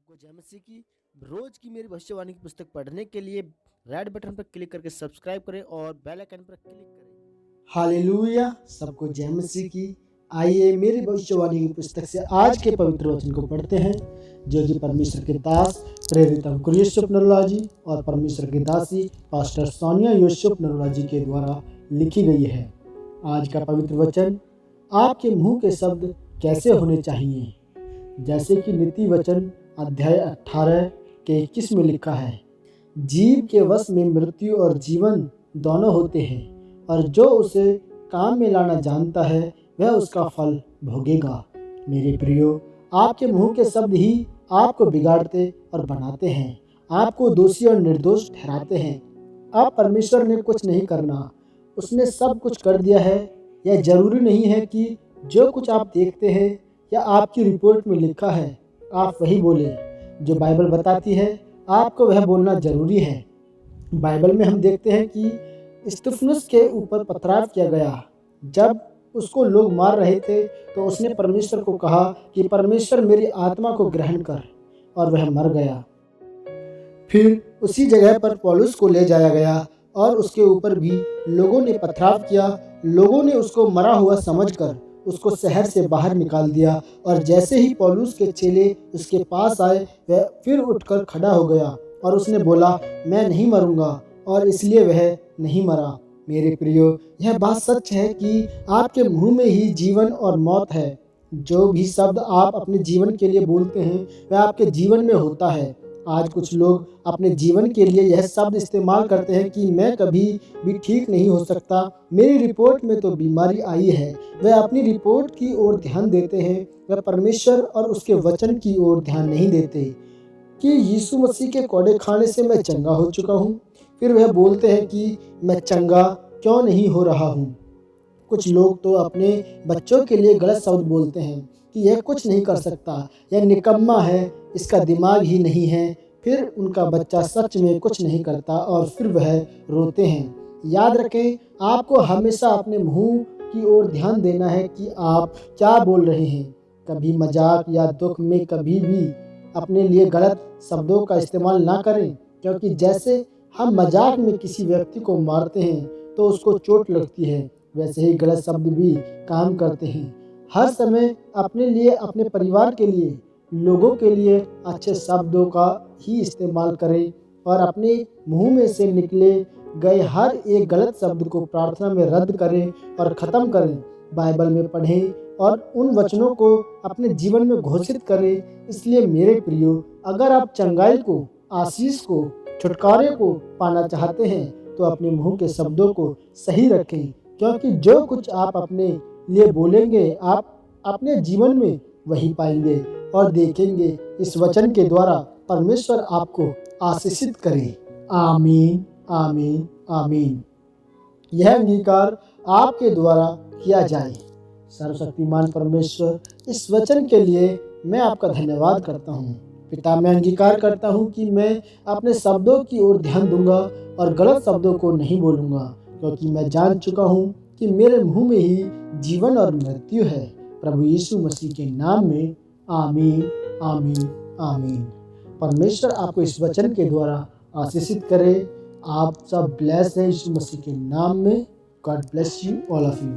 सबको जय मसीह की। रोज की मेरी भविष्यवाणी की पुस्तक पढ़ने के लिए रेड बटन पर क्लिक करके सब्सक्राइब करें और बेल आइकन पर क्लिक करें। हालेलुया, सबको जय मसीह की। आइए मेरी भविष्यवाणी की पुस्तक से आज के पवित्र वचन को पढ़ते हैं, जो कि परमेश्वर के दास प्रेरित अंकुर यूसुफ नरूला जी और परमेश्वर की दासी पास्टर सोनिया यूसुफ नरूला जी के द्वारा लिखी गई है। आज का पवित्र वचन, आपके मुंह के शब्द कैसे होने चाहिए। जैसे कि नीति वचन अध्याय 18 के 21 में लिखा है, जीव के वश में मृत्यु और जीवन दोनों होते हैं, और जो उसे काम में लाना जानता है वह उसका फल भोगेगा। मेरे प्रियो, आपके मुंह के शब्द ही आपको बिगाड़ते और बनाते हैं, आपको दोषी और निर्दोष ठहराते हैं। अब परमेश्वर ने कुछ नहीं करना, उसने सब कुछ कर दिया है। यह जरूरी नहीं है कि जो कुछ आप देखते हैं या आपकी रिपोर्ट में लिखा है आप वही बोले। जो बाइबल बताती है आपको वह बोलना जरूरी है। बाइबल में हम देखते हैं कि स्तिफनुस के ऊपर पथराव किया गया। जब उसको लोग मार रहे थे तो उसने परमेश्वर को कहा कि परमेश्वर मेरी आत्मा को ग्रहण कर, और वह मर गया। फिर उसी जगह पर पौलुस को ले जाया गया और उसके ऊपर भी लोगों ने पथराव किया। लोगों ने उसको मरा हुआ समझकर उसको शहर से बाहर निकाल दिया, और जैसे ही पौलुस के चेले उसके पास आए वह फिर उठकर खड़ा हो गया और उसने बोला, मैं नहीं मरूंगा, और इसलिए वह नहीं मरा। मेरे प्रियो, यह बात सच है कि आपके मुंह में ही जीवन और मौत है। जो भी शब्द आप अपने जीवन के लिए बोलते हैं वह आपके जीवन में होता है। आज कुछ लोग अपने जीवन के लिए यह शब्द इस्तेमाल करते हैं कि मैं कभी भी ठीक नहीं हो सकता, मेरी रिपोर्ट में तो बीमारी आई है। वह अपनी रिपोर्ट की ओर ध्यान देते हैं, वह परमेश्वर और उसके वचन की ओर ध्यान नहीं देते कि यीशु मसीह के कोड़े खाने से मैं चंगा हो चुका हूँ। फिर वह बोलते हैं कि मैं चंगा क्यों नहीं हो रहा हूँ। कुछ लोग तो अपने बच्चों के लिए गलत शब्द बोलते हैं कि यह कुछ नहीं कर सकता, यह निकम्मा है, इसका दिमाग ही नहीं है। फिर उनका बच्चा सच में कुछ नहीं करता और फिर वह रोते हैं। याद रखें, आपको हमेशा अपने मुंह की ओर ध्यान देना है कि आप क्या बोल रहे हैं। कभी मजाक या दुख में कभी भी अपने लिए गलत शब्दों का इस्तेमाल ना करें, क्योंकि जैसे हम मजाक में किसी व्यक्ति को मारते हैं तो उसको चोट लगती है, वैसे ही गलत शब्द भी काम करते हैं। हर समय अपने लिए, अपने परिवार के लिए, लोगों के लिए अच्छे शब्दों का ही इस्तेमाल करें, और अपने मुंह में से निकले गए हर एक गलत शब्द को प्रार्थना में रद्द करें और ख़त्म करें। बाइबल में पढ़ें और उन वचनों को अपने जीवन में घोषित करें। इसलिए मेरे प्रियो, अगर आप चंगाई को, आशीष को, छुटकारे को पाना चाहते हैं तो अपने मुंह के शब्दों को सही रखें, क्योंकि जो कुछ आप अपने लिए बोलेंगे आप अपने जीवन में वही पाएंगे और देखेंगे। इस वचन के द्वारा परमेश्वर आपको आशीषित करे। आमीन, आमीन, आमीन। यह अंगीकार आपके द्वारा किया जाए। सर्वशक्तिमान परमेश्वर, इस वचन के लिए मैं आपका धन्यवाद करता हूँ। पिता, मैं अंगीकार करता हूँ कि मैं अपने शब्दों की ओर ध्यान दूंगा और गलत शब्दों को नहीं बोलूँगा, क्योंकि मैं जान चुका हूँ कि मेरे मुंह में ही जीवन और मृत्यु है। प्रभु यीशु मसीह के नाम में आमीन, आमीन, आमीन। परमेश्वर आपको इस वचन के द्वारा आशीषित करे। आप सब ब्लेस हैं यीशु मसीह के नाम में। God bless you, all of you.